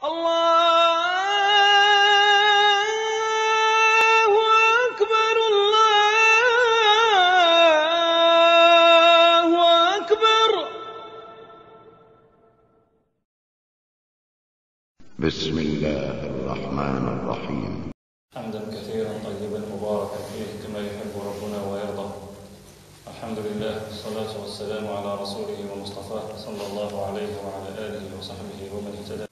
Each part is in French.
الله أكبر الله أكبر. بسم الله الرحمن الرحيم. حمدا كثيرا طيبا مباركا فيه كما يحب ربنا ويرضى. الحمد لله والصلاة والسلام على رسوله ومصطفاه صلى الله عليه وعلى آله وصحبه ومن اهتدى.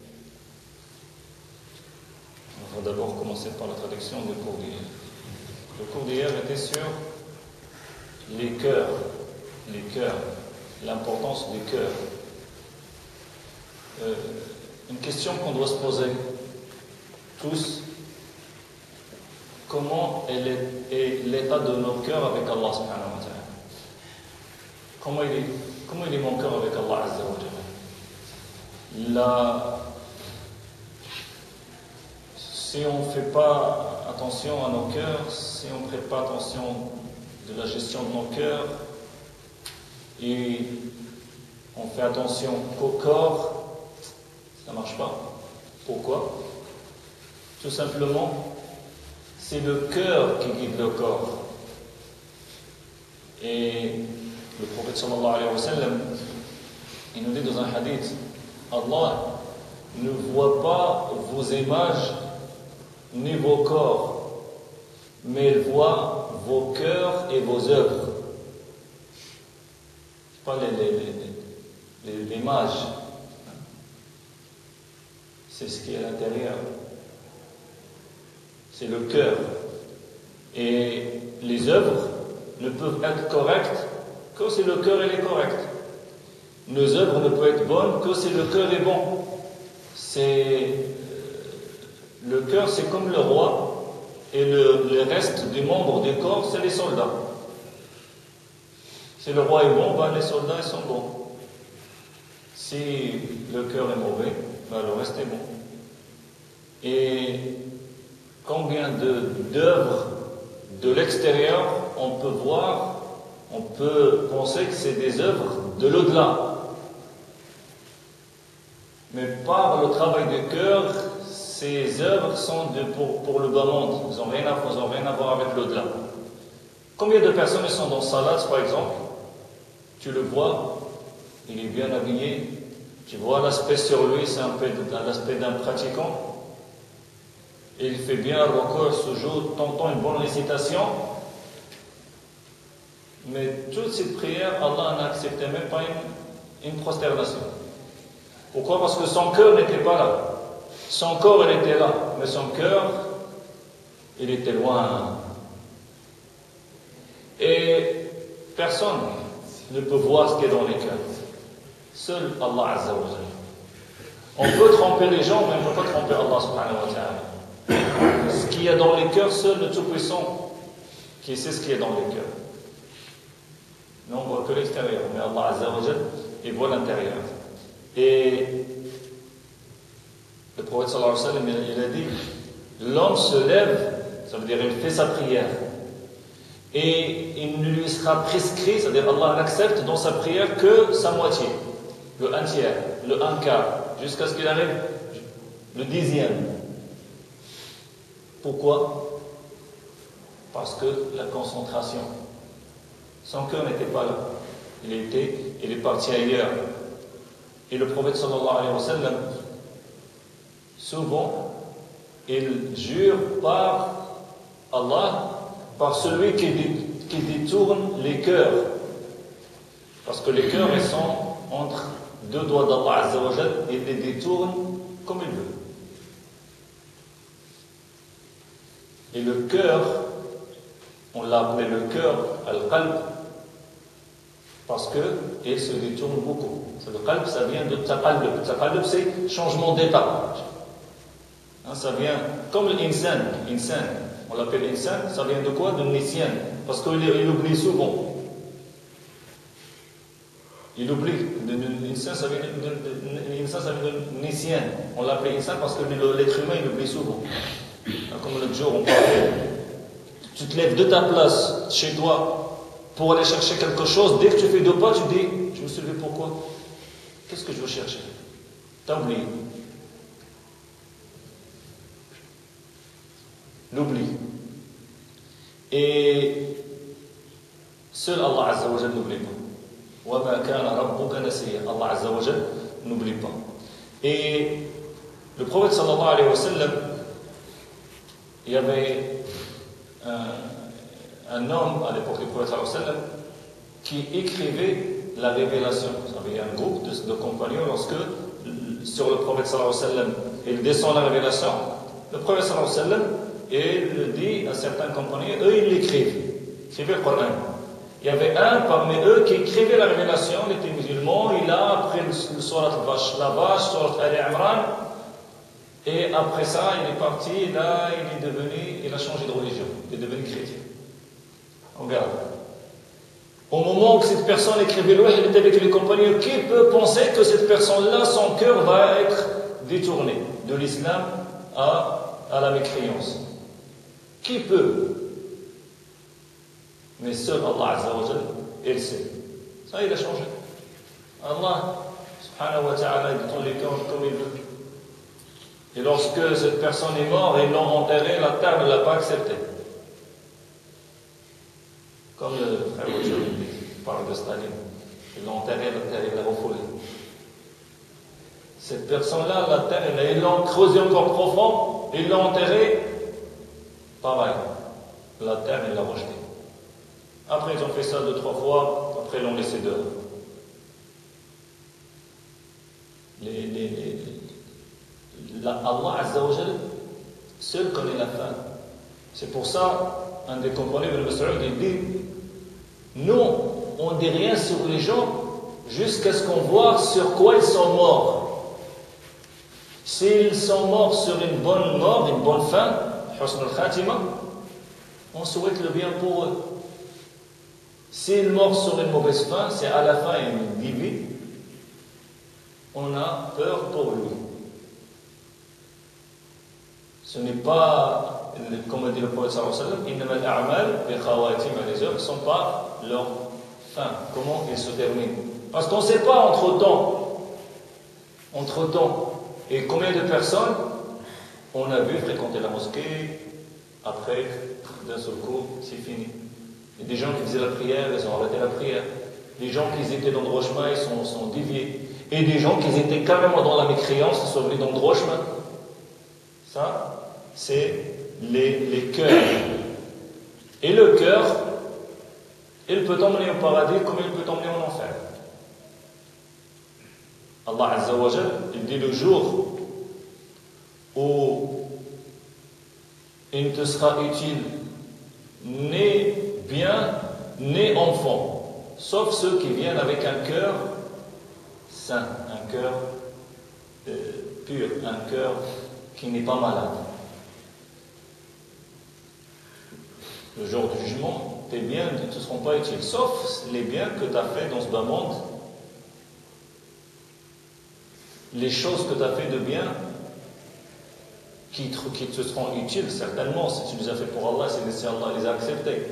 On va d'abord commencer par la traduction du cours d'hier. Le cours d'hier était sur les cœurs, l'importance du cœur. Une question qu'on doit se poser tous: comment est l'état de nos cœurs avec Allah subhanahu wa ta'ala? Comment il est mon cœur avec Allah azza wa jalla? Si on ne fait pas attention à nos cœurs, si on ne prête pas attention de la gestion de nos cœurs, et on fait attention qu'au corps, ça ne marche pas. Pourquoi? Tout simplement, c'est le cœur qui guide le corps. Et le prophète sallallahu alayhi wa sallam, il nous dit dans un hadith: Allah ne voit pas vos images ni vos corps, mais il voit vos cœurs et vos œuvres. Pas l'image, c'est ce qui est à l'intérieur, c'est le cœur. Et les œuvres ne peuvent être correctes que si le cœur est correct. Nos œuvres ne peuvent être bonnes que si le cœur est bon. Le cœur, c'est comme le roi, et le reste des membres du corps, c'est les soldats. Si le roi est bon, les soldats ils sont bons. Si le cœur est mauvais, le reste est bon. Et combien d'œuvres de l'extérieur on peut voir, on peut penser que c'est des œuvres de l'au-delà. Mais par le travail du cœur, ces œuvres sont pour le bas monde. Ils n'ont rien à voir avec l'au-delà. Combien de personnes sont dans Salat, par exemple? Tu le vois, il est bien habillé, tu vois l'aspect sur lui, c'est un peu l'aspect d'un pratiquant. Il fait bien le recours, sujoud, t'entends une bonne récitation. Mais toute cette prière, Allah n'a accepté même pas une prosternation. Pourquoi? Parce que son cœur n'était pas là. Son corps, il était là, mais son cœur, il était loin. Et personne ne peut voir ce qui est dans les cœurs. Seul Allah azza wa jalla. On peut tromper les gens, mais on ne peut pas tromper Allah subhanahu wa ta'ala. Ce qu'il y a dans les cœurs, seul le Tout-Puissant qui sait ce qu'il y a dans les cœurs. Non, on ne voit que l'extérieur, mais Allah azza wa jalla, il voit l'intérieur. Et le prophète sallallahu alayhi wa sallam, il a dit: l'homme se lève, ça veut dire il fait sa prière, et il ne lui sera prescrit, c'est-à-dire Allah n'accepte dans sa prière que sa moitié, le un tiers, le un quart, jusqu'à ce qu'il arrive le 10e. Pourquoi? Parce que la concentration, son cœur n'était pas là, il est parti ailleurs. Et le prophète sallallahu alayhi wa sallam, souvent, il jure par Allah, par celui qui détourne les cœurs. Parce que les cœurs, ils sont entre deux doigts d'Allah azza wa jalla, et il les détourne comme il veut. Et le cœur, on l'a appelé le cœur, al-qalb, parce qu'il se détourne beaucoup. Le qalb, ça vient de taqallub. Taqallub, c'est changement d'état. Ça vient comme l'insan. On l'appelle insan, ça vient de quoi? De nisyan. Parce qu'il oublie souvent. Il oublie. L'insan, ça vient de nisyan. On l'appelle insan parce que l'être humain, il oublie souvent. Comme l'autre jour, on parlait. Tu te lèves de ta place, chez toi, pour aller chercher quelque chose. Dès que tu fais 2 pas, tu dis: je me suis levé pourquoi? Qu'est-ce que je veux chercher? T'as oublié. l'oubli. Et seul Allah Azza wa Jal n'oublie pas. Wa ma kana rabbuka nasiya. Allah Azza wa Jal n'oublie pas. Et le prophète sallallahu alayhi wa sallam, il y avait un homme à l'époque du prophète sallallahu alayhi wa sallam qui écrivait la révélation. Vous savez, il y a un groupe de compagnons lorsque sur le prophète sallallahu alayhi wa sallam il descend la révélation, le prophète sallallahu alayhi wa sallam il dit à certains compagnons, eux ils l'écrivent, ils écrivaient le Coran. Il y avait un parmi eux qui écrivait la révélation, il était musulman, il a appris le surat la vache, surat Al-Imran, et après ça il est parti, et là il a changé de religion, il est devenu chrétien. Regarde. Au moment où cette personne écrivait le il était avec les compagnons, qui peut penser que cette personne-là, son cœur va être détourné de l'islam à la mécréance? Qui peut? Mais seul Allah Azza wa Jal, il sait. Ça, il a changé. Allah, subhanahu wa ta'ala, il détourne les cœurs comme il veut. Et lorsque cette personne est morte, ils l'ont enterré, la terre ne l'a pas accepté. Comme le frère aujourd'hui parle de Staline. Ils l'ont enterré, la terre, il l'a refoulé. Cette personne-là, la terre, ils l'ont creusé encore profond, ils l'ont enterré, pareil. La terre, il l'a rejeté. Après, ils ont fait ça 2-3 fois, après, ils l'ont laissé dehors. Allah Azza wa Jal, seul connaît la fin. C'est pour ça, un des compagnons de Mas'ud, il dit, nous, on ne dit rien sur les gens jusqu'à ce qu'on voit sur quoi ils sont morts. S'ils sont morts sur une bonne mort, une bonne fin, husn al-khatima, on souhaite le bien pour eux. S'ils meurent sur une mauvaise fin, c'est à la fin une divine, on a peur pour lui. Ce n'est pas, comme a dit le prophète sallallahu alayhi wa sallam, innama al-a'mal bi khawatim, les œuvres ne sont pas leur fin, comment ils se terminent. Parce qu'on ne sait pas entre-temps, et combien de personnes on a vu fréquenter la mosquée, après, d'un seul coup, c'est fini. Il y a des gens qui faisaient la prière, ils ont arrêté la prière. Des gens qui étaient dans le droit chemin, ils sont déviés. Et des gens qui étaient carrément dans la mécréance, ils sont venus dans le droit chemin. Ça, c'est les cœurs. Et le cœur, il peut t'emmener au paradis comme il peut t'emmener en enfer. Allah Azza wa Jal, il dit le jour où il ne te sera utile ni bien, ni enfant, sauf ceux qui viennent avec un cœur saint, un cœur pur, un cœur qui n'est pas malade. Le jour du jugement, tes biens ne te seront pas utiles, sauf les biens que tu as fait dans ce bas monde. Les choses que tu as fait de bien qui te seront utiles, certainement, si tu les as fait pour Allah, si Allah les a acceptés.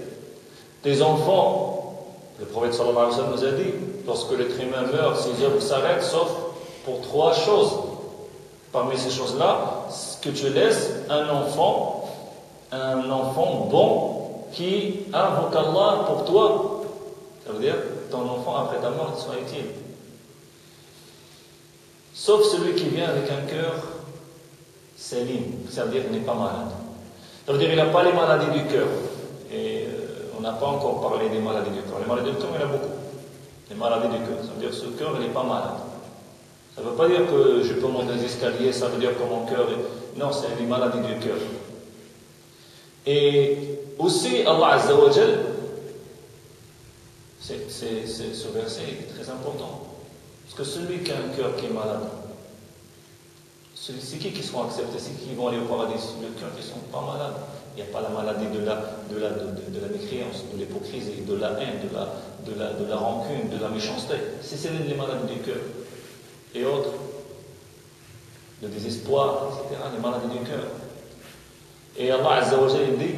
Tes enfants, le prophète sallallahu alayhi wa sallam nous a dit, lorsque l'être humain meurt, ses œuvres s'arrêtent, sauf pour 3 choses. Parmi ces choses-là, que tu laisses un enfant bon qui invoque Allah pour toi. Ça veut dire que ton enfant, après ta mort, soit utile. Sauf celui qui vient avec un cœur salim, ça veut dire qu'il n'est pas malade. Ça veut dire qu'il n'a pas les maladies du cœur. Et on n'a pas encore parlé des maladies du cœur. Les maladies du cœur, il y en a beaucoup. Les maladies du cœur, ça veut dire que ce cœur, il n'est pas malade. Ça ne veut pas dire que je peux monter des escaliers, ça veut dire que mon cœur est... Non, c'est les maladies du cœur. Et aussi, Allah Azza wa Jal, ce verset est très important. Parce que celui qui a un cœur qui est malade, c'est qui seront acceptés, c'est qui vont aller au paradis? Le cœur qui ne sont pas malades. Il n'y a pas la maladie de la mécréance, de l'hypocrisie, de la haine, de la rancune, de la méchanceté. C'est les maladies du cœur. Et autres, le désespoir, etc., les maladies du cœur. Et Allah Azza wa Jal dit,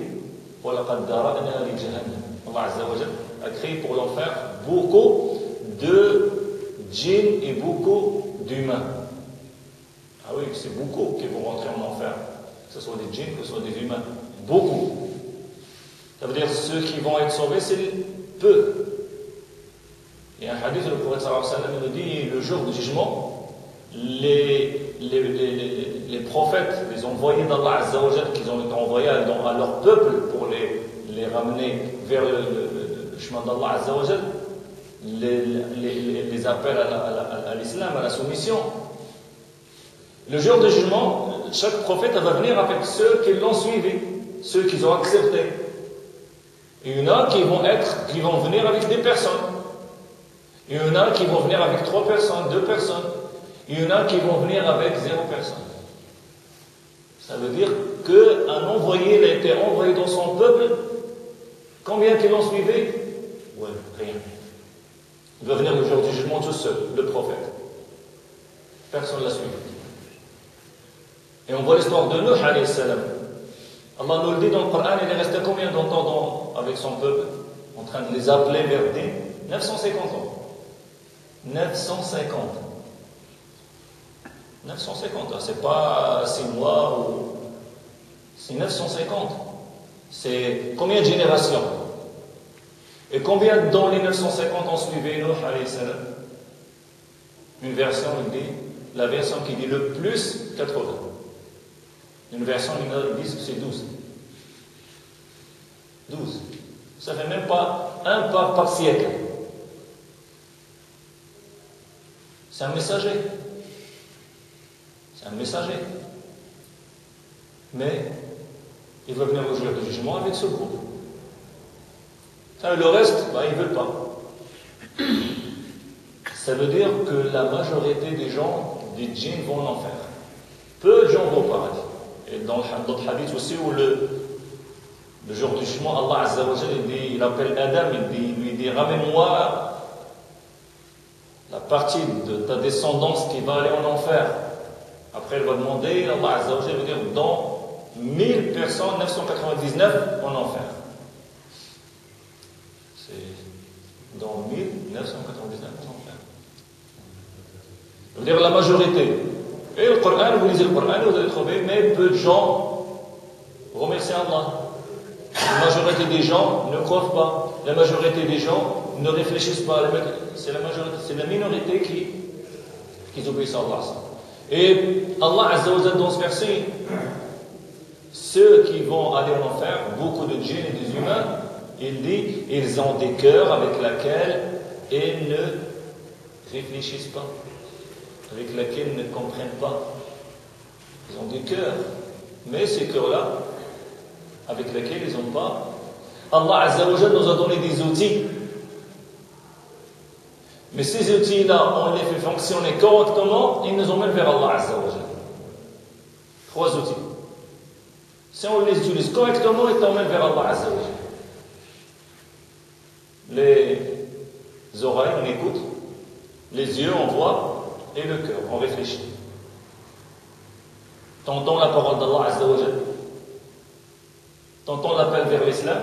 وَلَقَدْ دَرَأْنَا لِجَهَنَّمَ. Allah Azza wa Jal a créé pour l'enfer beaucoup de djinns et beaucoup d'humains. Ah oui, c'est beaucoup qui vont rentrer en enfer. Que ce soit des djinns, que ce soit des humains. beaucoup. Ça veut dire ceux qui vont être sauvés, c'est peu. Il y a un hadith, le prophète sallallahu alayhi wa sallam nous dit, le jour du jugement, les prophètes, les envoyés d'Allah Azza wa Jal, qu'ils ont été envoyés à leur peuple pour les ramener vers le chemin d'Allah Azza wa Jal, les appels à l'islam, à la soumission. Le jour du jugement, chaque prophète va venir avec ceux qui l'ont suivi, ceux qui ont accepté. Il y en a qui vont venir avec des personnes. Il y en a qui vont venir avec 3 personnes, 2 personnes. Il y en a qui vont venir avec 0 personne. Ça veut dire qu'un envoyé, il a été envoyé dans son peuple. Combien qui l'ont suivi? Ouais, rien. Il va venir le jour du jugement tout seul, le prophète. Personne ne l'a suivi. Et on voit l'histoire de Nuh alayhi salam. Allah nous le dit dans le Coran, il est resté combien de temps avec son peuple? En train de les appeler vers Din? 950 ans. 950. 950, c'est pas 6 mois ou. C'est 950. C'est combien de générations? Et combien dans les 950 ont suivi Nuh alayhi salam? Une version, il dit, la version qui dit le plus, 80. Une version, ils disent que c'est 12. 12. Ça ne fait même pas un pas par siècle. C'est un messager. C'est un messager. Mais il va venir au jour du jugement avec ce groupe. Le reste, ils ne veulent pas. Ça veut dire que la majorité des gens, des djinns, vont en enfer. Peu de gens vont au paradis. Et dans d'autres hadiths aussi, où le jour du jugement, Allah Azza wa Jal, il appelle Adam, il lui dit, ramène-moi la partie de ta descendance qui va aller en enfer. Après, elle va demander, Allah Azza wa Jal va dire, dans 1000 personnes, 999 en enfer. C'est dans 1999 en enfer. Ça veut dire la majorité. Et le Coran, vous lisez le Coran, vous allez trouver, mais peu de gens remercient Allah. La majorité des gens ne croient pas. La majorité des gens ne réfléchissent pas. C'est la minorité qui obéissent à Allah. Et Allah Azza wa Jal, dans ce verset, ceux qui vont aller en enfer, beaucoup de djinns et des humains, il dit, ils ont des cœurs avec lesquels ils ne réfléchissent pas, avec lesquels ils ne comprennent pas. Ils ont des cœurs, mais ces cœurs-là, avec lesquels ils n'ont pas. Allah Azza wa Jal nous a donné des outils. Mais ces outils-là, on les fait fonctionner correctement, ils nous emmènent vers Allah Azza wa Jal. 3 outils. Si on les utilise correctement, ils t'emmènent vers Allah Azza wa Jal. Les oreilles, on écoute. Les yeux, on voit. Et le cœur, on réfléchit. T'entends la parole d'Allah Azza wa Jal. T'entends l'appel vers l'islam.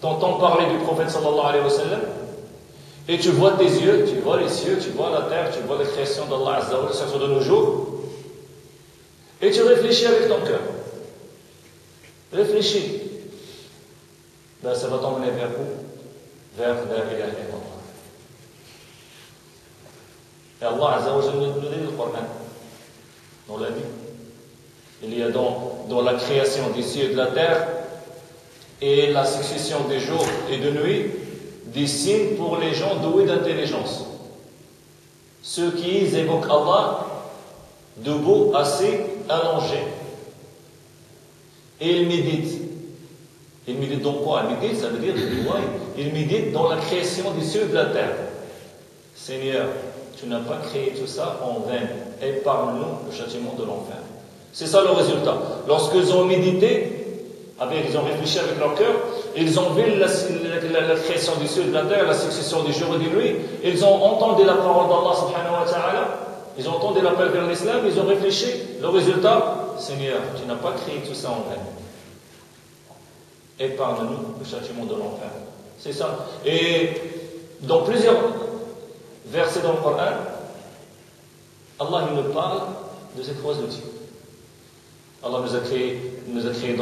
T'entends parler du prophète sallallahu alayhi wa sallam. Et tu vois tes yeux, tu vois les cieux, tu vois la terre, tu vois la création d'Allah Azza wa Jal, surtout de nos jours. Et tu réfléchis avec ton cœur. Réfléchis. Ben, ça va t'emmener vers où? Vers la ilaha illallah. Et Allah Azza wa Jal nous dit le Coran, dans la vie. Il y a dans la création des cieux et de la terre et la succession des jours et de nuits des signes pour les gens doués d'intelligence. Ceux qui évoquent Allah debout, assis, allongé. Et ils méditent. Ils méditent dans quoi? Ils méditent, ça veut dire ils méditent dans la création des cieux et de la terre. Seigneur, tu n'as pas créé tout ça en vain. Épargne-nous le châtiment de l'enfer. C'est ça le résultat. Lorsqu'ils ont médité, ils ont réfléchi avec leur cœur, ils ont vu la création des cieux et de la terre, la succession des jours et des nuits, ils ont entendu la parole d'Allah subhanahu wa ta'ala, ils ont entendu l'appel vers l'islam, ils ont réfléchi. Le résultat, Seigneur, tu n'as pas créé tout ça en vain. Épargne-nous le châtiment de l'enfer. C'est ça. Et dans plusieurs versets dans le Coran, Allah nous parle de ces 3 outils. Allah nous a créé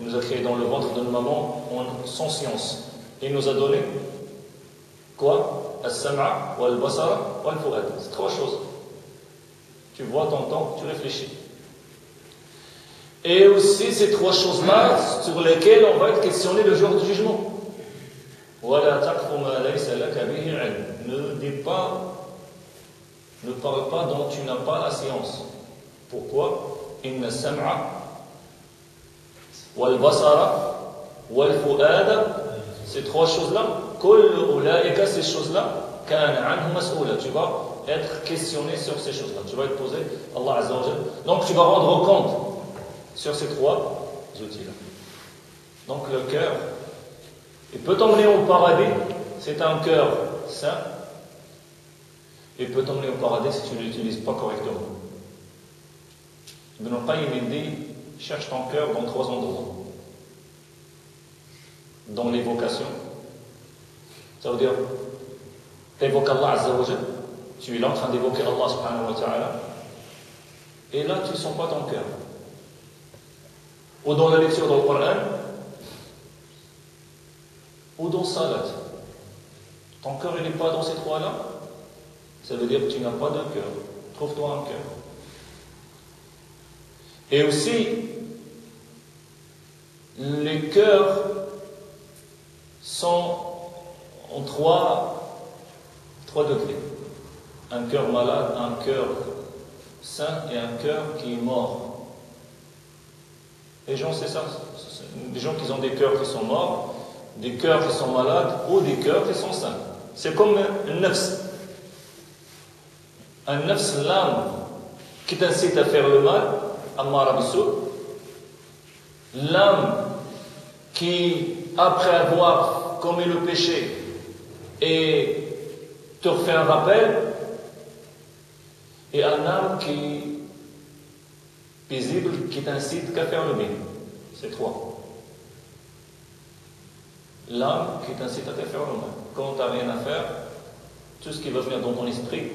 il nous a créés dans le ventre de nos mamans sans science. Et il nous a donné quoi? As-sam'a, wal-basara, wal-fu'ad. C'est trois choses. Tu vois, t'entends, tu réfléchis. Et aussi ces trois choses-là sur lesquelles on va être questionné le jour du jugement. Ne dis pas, ne parle pas dont tu n'as pas la science. Pourquoi? Inna sam'a wal basara wal fu'ada, ces trois choses-là, kullu ulaika, ces choses-là, kana anhu mas'oula. Tu vas être questionné sur ces choses-là. Tu vas être posé, Allah Azza wa Jalla. Donc tu vas rendre compte sur ces trois outils-là. Donc le cœur, il peut t'emmener au paradis, c'est un cœur sain. Il peut t'emmener au paradis si tu ne l'utilises pas correctement. Ibn al-Qayyim il dit, cherche ton cœur dans trois endroits. Dans l'évocation, ça veut dire, évoque Allah Azza wa Jalla, tu es là en train d'évoquer Allah subhanahu wa ta'ala, et là tu ne sens pas ton cœur. Ou dans la lecture dans le Coran, ou dans salat. Ton cœur n'est pas dans ces trois-là, ça veut dire que tu n'as pas de cœur. Trouve-toi un cœur. Et aussi, les cœurs sont en trois degrés. Un cœur malade, un cœur sain et un cœur qui est mort. Les gens, c'est ça. Des gens qui ont des cœurs qui sont morts, des cœurs qui sont malades ou des cœurs qui sont sains. C'est comme un nafs. Un nafs, l'âme qui t'incite à faire le mal, ammara bisu'. L'âme qui, après avoir commis le péché, et te refait un rappel, et un âme qui paisible, qui t'incite qu'à faire le bien. C'est trois. L'âme qui t'incite à te faire le mal. Quand tu n'as rien à faire, tout ce qui va venir dans ton esprit,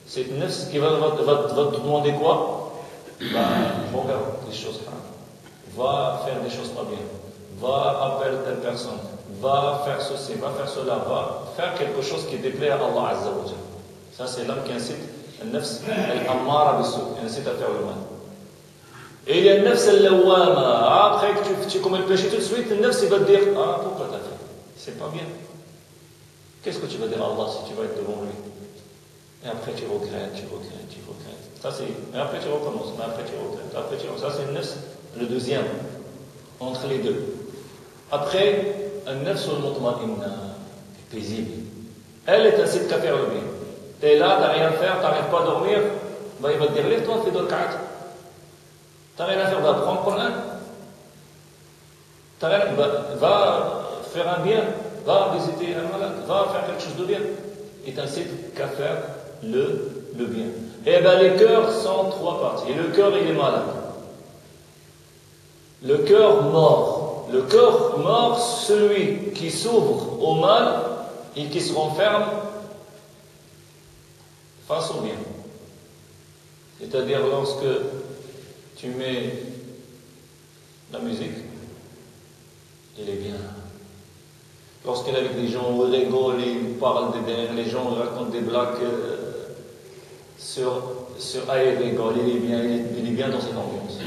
c'est une nefs qui va te demander quoi? Regarde des choses graves. Va faire des choses pas bien. Va appeler telle personne. Va faire ceci, va faire cela. Va faire quelque chose qui déplaît à Allah Azza wa Jalla. Ça, c'est l'âme qui incite, le nefs, al-ammara bisu', qui incite à faire le mal. Et il y a le nefs al-lawwama. Après que tu commets le péché, tout de suite, le nefs, il va te dire, ah, pourquoi t'as fait? C'est pas bien. Qu'est-ce que tu vas dire à Allah si tu vas être devant lui? Et après tu regrettes. Ça c'est. Et après tu recommences, mais après tu regrettes. Ça c'est le nefs, le deuxième, entre les deux. Après, un nefs al-mutma'inna, paisible. Elle est incite qu'à faire le bien. Tu es là, tu n'as rien à faire, tu n'arrives pas à dormir, il va te dire, lève-toi, fais de l'qa'at. Tu n'as rien à faire, va prendre Coran. Va faire un bien, va visiter un malade, va faire quelque chose de bien. Il t'incite qu'à faire le bien. Eh bien, les cœurs sont trois parties. Et le cœur, il est malade. Le cœur mort. Le cœur mort, celui qui s'ouvre au mal et qui se renferme face au bien. C'est-à-dire lorsque tu mets la musique, il est bien. Lorsqu'il est avec les gens, il rigole, il parle les gens racontent des blagues sur il rigole, il est bien dans cette ambiance.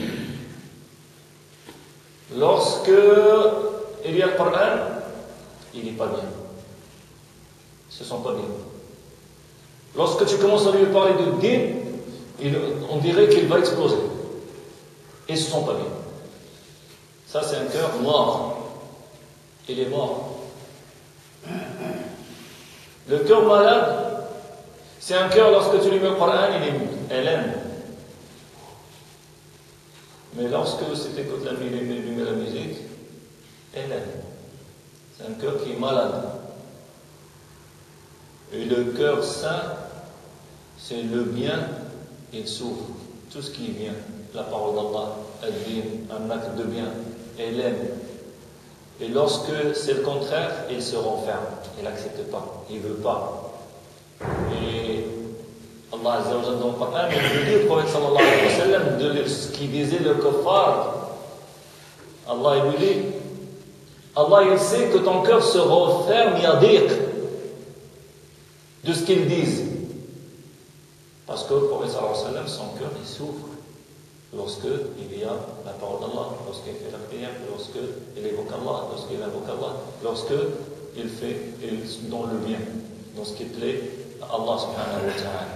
Lorsque il y a le Coran, il n'est pas bien. Il se sent pas bien. Lorsque tu commences à lui parler de din, on dirait qu'il va exploser. Il ne se sent pas bien. Ça, c'est un cœur mort. Il est mort. Le cœur malade, c'est un cœur, lorsque tu lui mets le Coran, il est mute. Elle aime. Mais lorsque tu écoutes la musique, elle aime. C'est un cœur qui est malade. Et le cœur saint, c'est le bien, il s'ouvre. Tout ce qui est bien, la parole d'Allah, un acte de bien, elle aime. Et lorsque c'est le contraire, il se renferme. Il n'accepte pas. Il ne veut pas. Et Allah Azza wa Jalla dans le Coran, il dit au prophète sallallahu alayhi wa sallam de ce qu'il disait le kuffar Allah il lui dit, Allah il sait que ton cœur se referme yadiq de ce qu'ils disent. Parce que le prophète sallallahu alayhi wa sallam, son cœur il souffre lorsqu'il y a la parole d'Allah, lorsqu'il fait la prière, lorsqu'il évoque Allah, lorsqu'il invoque Allah, lorsqu'il fait dans le bien, dans ce qui plaît à Allah subhanahu wa ta'ala.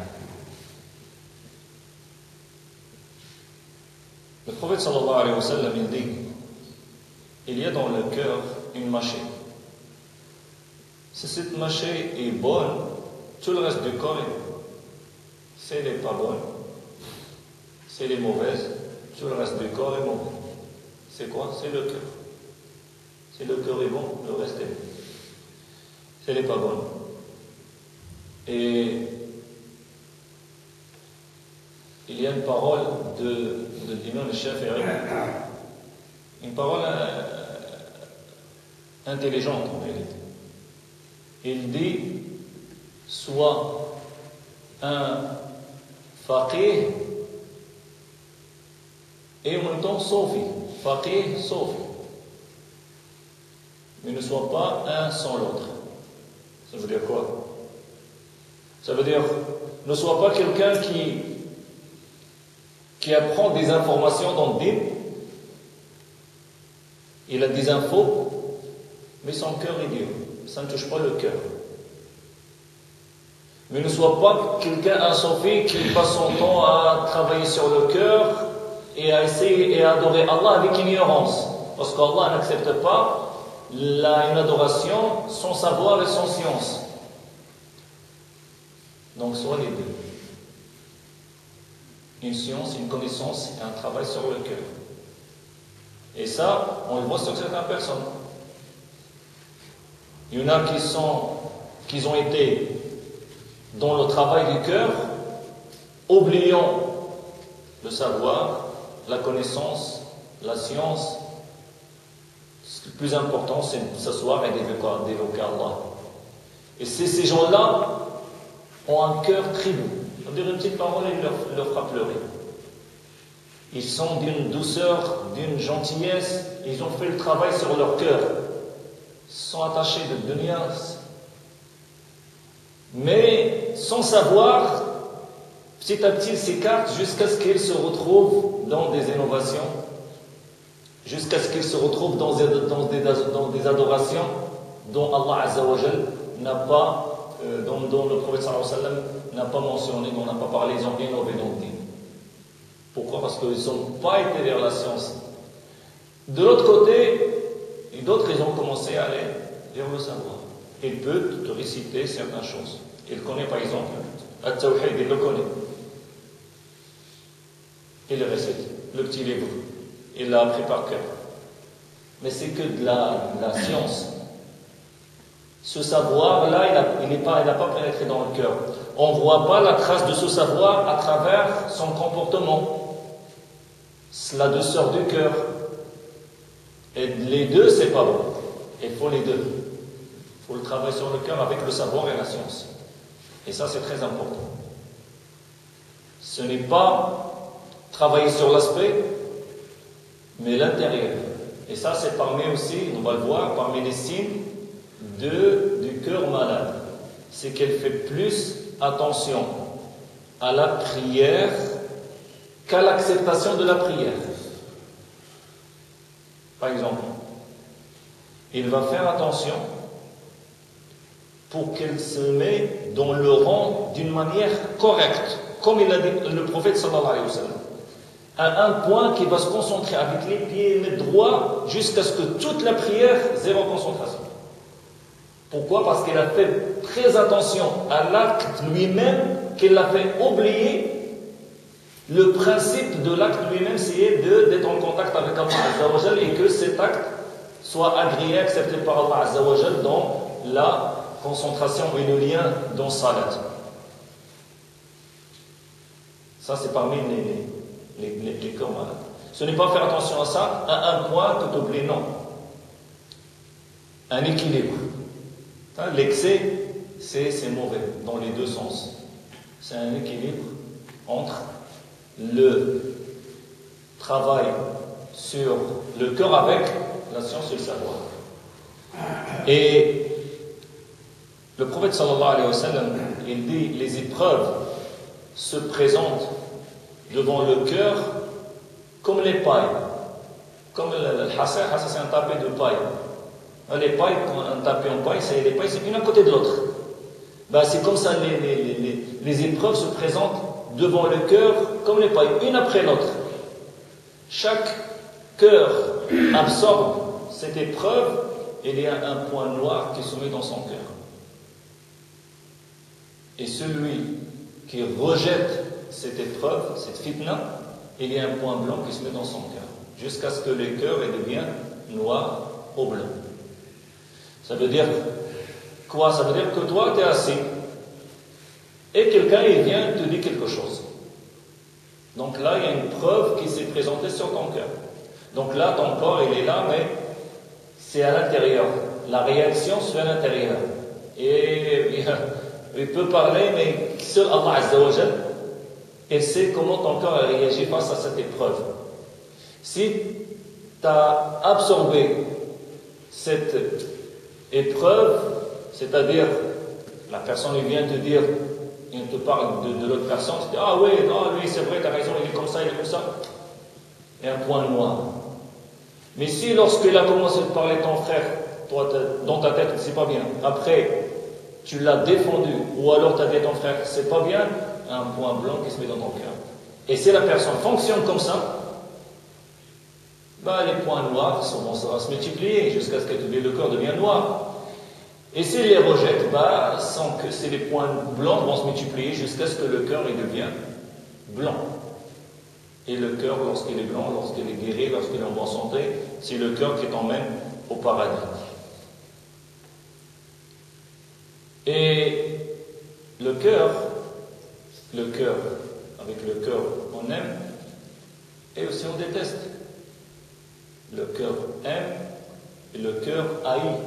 Le prophète sallallahu alayhi wa sallam il dit, il y a dans le cœur une mâchée. Si cette mâchée est bonne, tout le reste du corps est bon. Si elle n'est pas bonne, si elle est mauvaise, tout le reste du corps est mauvais. C'est quoi? C'est le cœur. Si le cœur est bon, le reste est bon. Si elle n'est pas bonne. Et il y a une parole de l'imam Shafi'i, une parole intelligente en réalité. Il dit, soit un faqih et en même temps sofi. Faqih, sofi. Mais ne soit pas un sans l'autre. Ça veut dire quoi? Ça veut dire, ne sois pas quelqu'un qui apprend des informations dans le Bible. Il a des infos, mais son cœur est dur. Ça ne touche pas le cœur. Mais ne sois pas quelqu'un, un sofi, qui passe son temps à travailler sur le cœur et à essayer et à adorer Allah avec ignorance. Parce qu'Allah n'accepte pas une adoration sans savoir et sans science. Donc, soit les deux. Une science, une connaissance et un travail sur le cœur. Et ça, on le voit sur certaines personnes. Il y en a qui ont été dans le travail du cœur, oubliant le savoir, la connaissance, la science. Le plus important, c'est de s'asseoir et d'évoquer Allah. Et ces gens-là ont un cœur très doux. On dirait une petite parole et il leur fera pleurer. Ils sont d'une douceur, d'une gentillesse, ils ont fait le travail sur leur cœur. Ils sont attachés de dunya. Mais sans savoir, petit à petit, ils s'écartent jusqu'à ce qu'ils se retrouvent dans des innovations, jusqu'à ce qu'ils se retrouvent dans des adorations dont Allah Azza wa Jal n'a pas, dont le prophète sallallahu alayhi wa sallam n'a pas mentionné, dont on n'a pas parlé, ils ont innové dans le dîn. Pourquoi? Parce qu'ils n'ont pas été vers la science. De l'autre côté, d'autres, ils ont commencé à aller vers le savoir. Il peut te réciter certaines choses. Il connaît par exemple At-Tawhid, il le connaît. Il le récite, le petit livre. Il l'a appris par cœur. Mais c'est que de la science. Ce savoir-là, il n'a pas pénétré dans le cœur. On ne voit pas la trace de ce savoir à travers son comportement. C'est la douceur du cœur. Et les deux, c'est pas bon. Il faut les deux. Il faut le travail sur le cœur avec le savoir et la science. Et ça, c'est très important. Ce n'est pas travailler sur l'aspect, mais l'intérieur. Et ça, c'est parmi aussi, on va le voir, parmi les signes du cœur malade. C'est qu'elle fait plus attention à la prière qu'à l'acceptation de la prière. Par exemple, il va faire attention pour qu'elle se mette dans le rang d'une manière correcte, comme il a dit le prophète sallallahu alayhi wa sallam, à un point qu'il va se concentrer avec les pieds et les droits jusqu'à ce que toute la prière, zéro concentration. Pourquoi? Parce qu'il a fait très attention à l'acte lui-même, qu'il a fait oublier. Le principe de l'acte lui-même, c'est d'être en contact avec Allah Azza wa Jal et que cet acte soit agréé, accepté par Allah Azza wa Jal dans la concentration et le lien dans Salat. Ça, c'est parmi les cœurs malades. Ce n'est pas faire attention à ça à un point que tu oublies, non. Un équilibre. L'excès, c'est mauvais dans les deux sens. C'est un équilibre entre le travail sur le cœur avec la science et le savoir. Et le prophète sallallahu alayhi wa sallam, il dit, les épreuves se présentent devant le cœur comme les pailles. Comme le hassa, c'est un tapis de paille. Les pailles, un tapis en paille, les pailles, c'est une à côté de l'autre. C'est comme ça, les épreuves se présentent devant le cœur comme les pailles, une après l'autre. Chaque cœur absorbe cette épreuve et il y a un point noir qui se met dans son cœur. Et celui qui rejette cette épreuve, cette fitna, il y a un point blanc qui se met dans son cœur, jusqu'à ce que le cœur devienne noir ou blanc. Ça veut dire quoi? Ça veut dire que toi, tu es assis, et quelqu'un il vient te dire quelque chose. Donc là, il y a une preuve qui s'est présentée sur ton cœur. Donc là, ton corps, il est là, mais c'est à l'intérieur. La réaction se fait à l'intérieur. Et il peut parler, mais seul Allah Azza wa Jal, il sait comment ton corps a réagi face à cette épreuve. Si tu as absorbé cette épreuve, c'est-à-dire la personne vient te dire, il te parle de l'autre personne, tu dis, ah oui, non, lui c'est vrai, tu as raison, il est comme ça, il y a un point noir. Mais si lorsqu'il a commencé à parler de ton frère, toi dans ta tête c'est pas bien, après tu l'as défendu, ou alors tu as dit à ton frère c'est pas bien, un point blanc qui se met dans ton cœur. Et si la personne fonctionne comme ça, les points noirs ça va se multiplier jusqu'à ce que le cœur devienne noir. Et s'il les rejette, sans que les points blancs vont se multiplier jusqu'à ce que le cœur devienne blanc. Et le cœur, lorsqu'il est blanc, lorsqu'il est guéri, lorsqu'il est en bonne santé, c'est le cœur qui t'emmène au paradis. Et le cœur, avec le cœur on aime, et aussi on déteste. Le cœur aime et le cœur haït.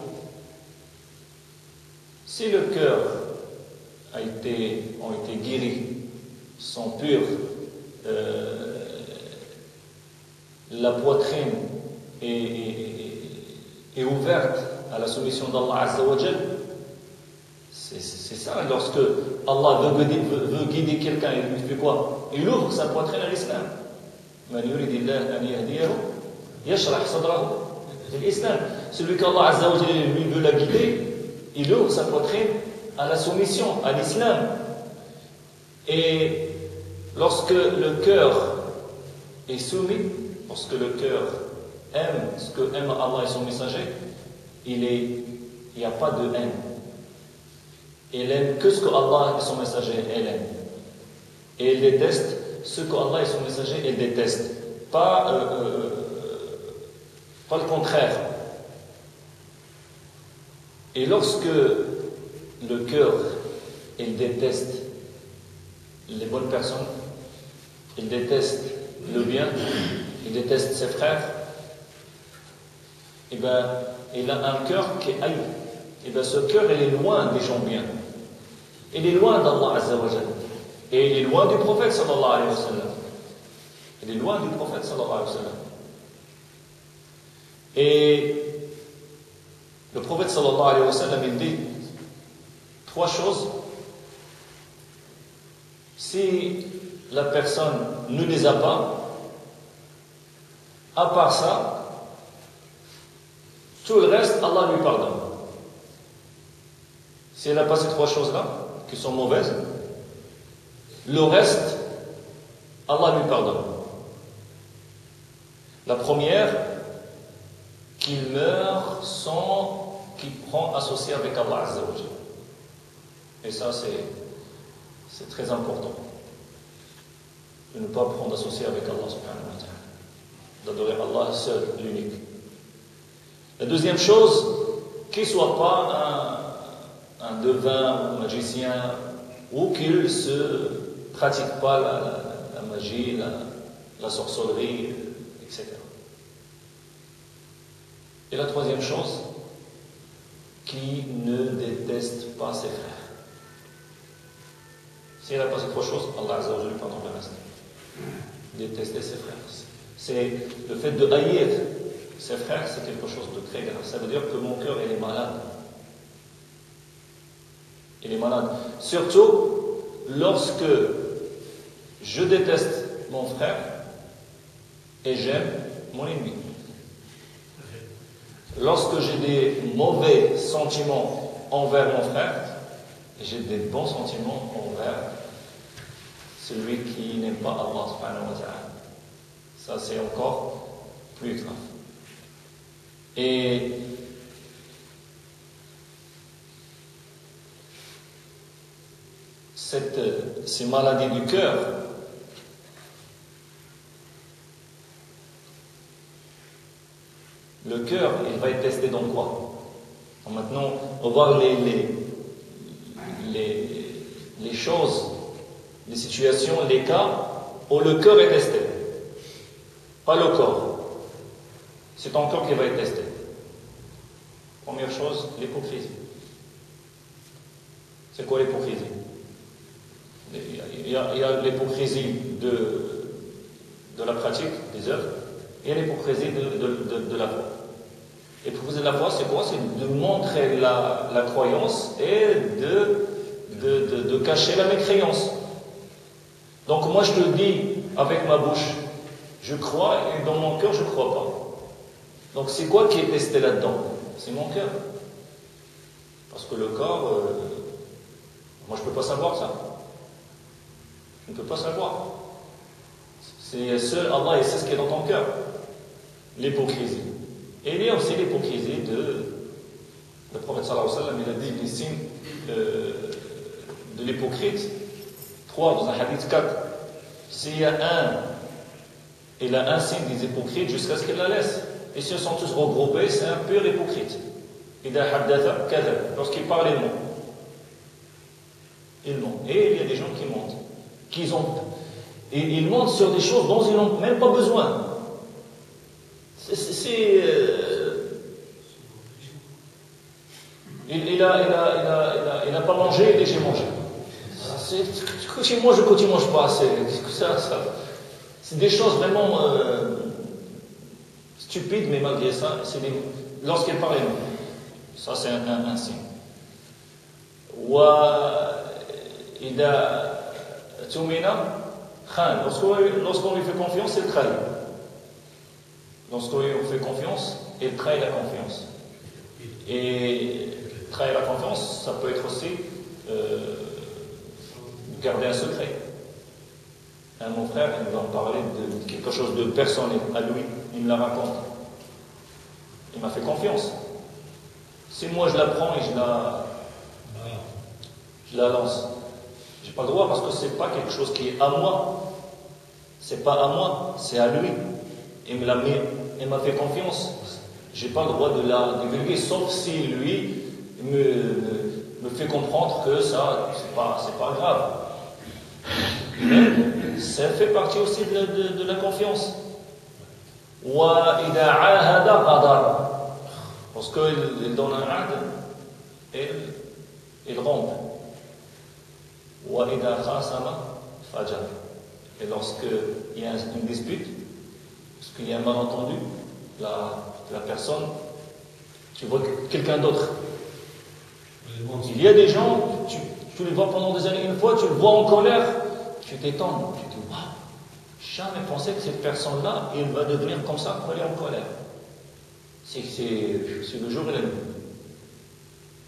Si le cœur ont été guéris, sont purs, la poitrine est ouverte à la soumission d'Allah Azza wa Jal, c'est ça. Lorsque Allah veut guider quelqu'un, il fait quoi? Il ouvre sa poitrine à l'islam. Man yuridillah an yahdiyahu yashrah sadrahu l'islam. Celui qu'Allah Azza wa Jal lui veut la guider, il ouvre sa poitrine à la soumission, à l'islam. Et lorsque le cœur est soumis, lorsque le cœur aime ce que aime Allah et son messager, il n'y a pas de haine. Il aime que ce que Allah et son messager aiment. Et il déteste ce que Allah et son messager ils détestent. Pas le contraire. Et lorsque le cœur il déteste les bonnes personnes, il déteste le bien, il déteste ses frères, il a un cœur qui haït. Ce cœur il est loin des gens bien. Il est loin d'Allah Azza wa Jal. Et il est loin du prophète sallallahu alayhi wa sallam. Il est loin du prophète sallallahu alayhi wa sallam. Et le prophète sallallahu alayhi wa sallam, il dit 3 choses. Si la personne ne les a pas, à part ça, tout le reste, Allah lui pardonne. Si elle n'a pas ces 3 choses-là, qui sont mauvaises, le reste, Allah lui pardonne. La première, qu'il meurt sans qu'il prend associé avec Allah Azza wa Jal. Et ça, c'est très important. De ne pas prendre associé avec Allah subhanahu wa ta'ala. D'adorer Allah seul, l'unique. La deuxième chose, qu'il ne soit pas un devin, un magicien, ou qu'il ne se pratique pas la magie, la sorcellerie, etc. Et la troisième chose, qui ne déteste pas ses frères. Si elle n'a pas ces 3 choses, Allah Azza wa Jalla lui pardonne le reste. Détester ses frères. C'est le fait de haïr ses frères, c'est quelque chose de très grave. Ça veut dire que mon cœur, il est malade. Il est malade. Surtout lorsque je déteste mon frère et j'aime mon ennemi. Lorsque j'ai des mauvais sentiments envers mon frère, j'ai des bons sentiments envers celui qui n'aime pas Allah subhanahu wa ta'ala. Ça, c'est encore plus grave. Et ces maladies du cœur, le cœur, il va être testé dans quoi? Maintenant, on va voir les choses, les situations, les cas où le cœur est testé. Pas le corps. C'est ton corps qui va être testé. Première chose, l'hypocrisie. C'est quoi l'hypocrisie? Il y a l'hypocrisie de la pratique des œuvres, et il y a l'hypocrisie de la foi. L'hypocrisie de la foi, c'est quoi? C'est de montrer la croyance et de cacher la mécréance. Donc moi je te dis avec ma bouche, je crois, et dans mon cœur je ne crois pas. Donc c'est quoi qui est testé là-dedans? C'est mon cœur. Parce que le corps, moi je ne peux pas savoir ça. Je ne peux pas savoir. C'est seul Allah et c'est ce qui est dans ton cœur. L'hypocrisie. Et il y a aussi l'hypocrisie le prophète sallallahu alayhi wa sallam, il a dit les signes de l'hypocrite. 3 dans un hadith 4. S'il y a il a un signe des hypocrites jusqu'à ce qu'il la laisse. Et s'ils sont tous regroupés, c'est un pur hypocrite. Lorsqu'il parle, il ment. Il ment. Et il y a des gens qui mentent. Ils mentent sur des choses dont ils n'ont même pas besoin. Il n'a pas mangé, il dit j'ai mangé. Chez moi, quand il ne mange pas, c'est des choses vraiment stupides, mais malgré ça, lorsqu'il parle, il ment. Ça, c'est un signe. Lorsqu'on lui fait confiance, il trahit. Lorsqu'on lui fait confiance, il trahit la confiance. Et trahir la confiance, ça peut être aussi garder un secret. Mon frère, il va me parler de quelque chose de personnel à lui, il me la raconte. Il m'a fait confiance. Si moi je la prends et je la lance, j'ai pas le droit parce que c'est pas quelque chose qui est à moi. C'est pas à moi, c'est à lui. Il m'a fait confiance. J'ai pas le droit de la divulguer, sauf si lui me fait comprendre que ça, c'est pas grave. Mais ça fait partie aussi de la confiance. Parce qu'il donne un ad, il rompt. Et lorsqu'il y a une dispute, lorsqu'il y a un malentendu, la personne, tu vois quelqu'un d'autre. Il y a des gens, tu les vois pendant des années, une fois, tu le vois en colère, tu t'étonnes, tu te dis, waouh, jamais pensé que cette personne-là, elle va devenir comme ça quand elle est en colère. C'est le jour et la nuit.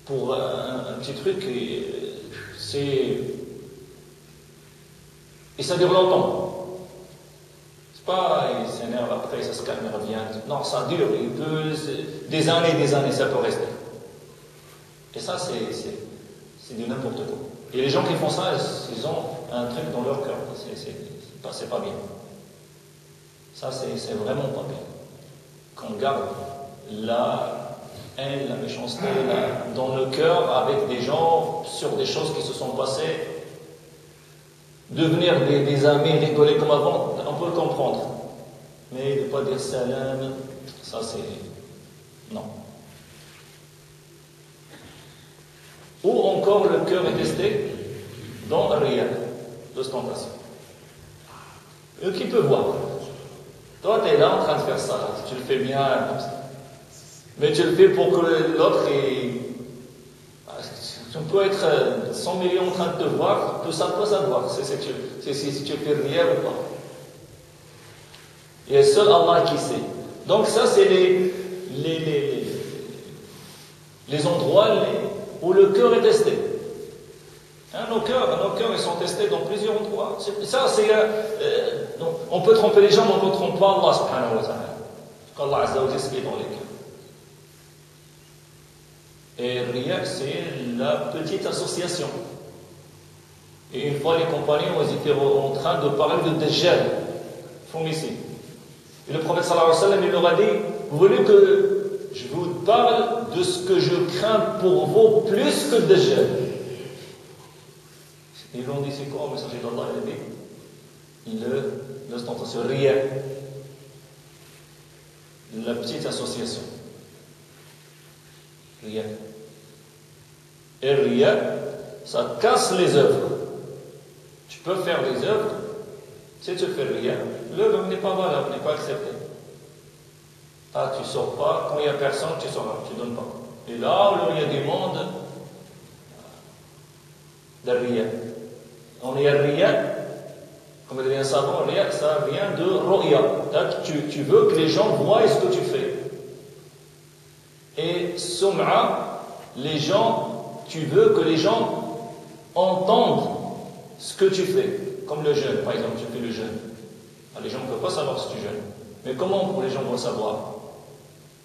Pour un petit truc, et ça dure longtemps. C'est pas, il s'énerve après, ça se calme, il revient. Non, ça dure, des années, ça peut rester. Et ça, c'est du n'importe quoi. Et les gens qui font ça, ils ont un truc dans leur cœur. C'est pas bien. Ça, c'est vraiment pas bien. Qu'on garde la haine, la méchanceté dans le cœur avec des gens sur des choses qui se sont passées. Devenir des amis, rigoler comme avant, on peut le comprendre. Mais ne pas dire salam, ça c'est... Non. Ou encore le cœur est testé dans Riyad, l'ostentation. Qui peut voir? Toi, tu es là en train de faire ça. Tu le fais bien comme ça. Mais tu le fais pour que l'autre est... Tu peux être 100 millions en train de te voir, tout ça peut savoir si tu fais rien ou pas. Il y a seul Allah qui sait. Donc ça, c'est les endroits où le cœur est testé. Hein, nos cœurs, ils sont testés dans plusieurs endroits. Donc, on peut tromper les gens, mais on ne trompe pas Allah subhanahu wa ta'ala. Allah azza wa jalla, ce qui est dans les cœurs. Et Riya, c'est la petite association. Et une fois, les compagnons étaient en train de parler de Dajjal, ici. Et le prophète sallallahu alayhi wa sallam, il leur a dit, vous voulez que je vous parle de ce que je crains pour vous plus que Dajjal? Ils l'ont dit, c'est quoi au messager d'Allah? Il a dit, l'ostentation, Riya, la petite association. Riya. Et Riya, ça casse les œuvres. Tu peux faire des œuvres, si tu fais Riya, l'œuvre n'est pas valable, n'est pas acceptée. Ah, tu ne sors pas, quand il n'y a personne, tu ne sors pas, tu ne donnes pas. Et là, il y a des mondes de Riya. On est à Riya, comme il dit un savant, Riya, ça vient de Ru'ya. Tu veux que les gens voient ce que tu fais. Et Sum'a, les gens, tu veux que les gens entendent ce que tu fais. Comme le jeûne, par exemple, tu fais le jeûne. Les gens ne peuvent pas savoir si tu jeûnes. Mais comment les gens vont savoir?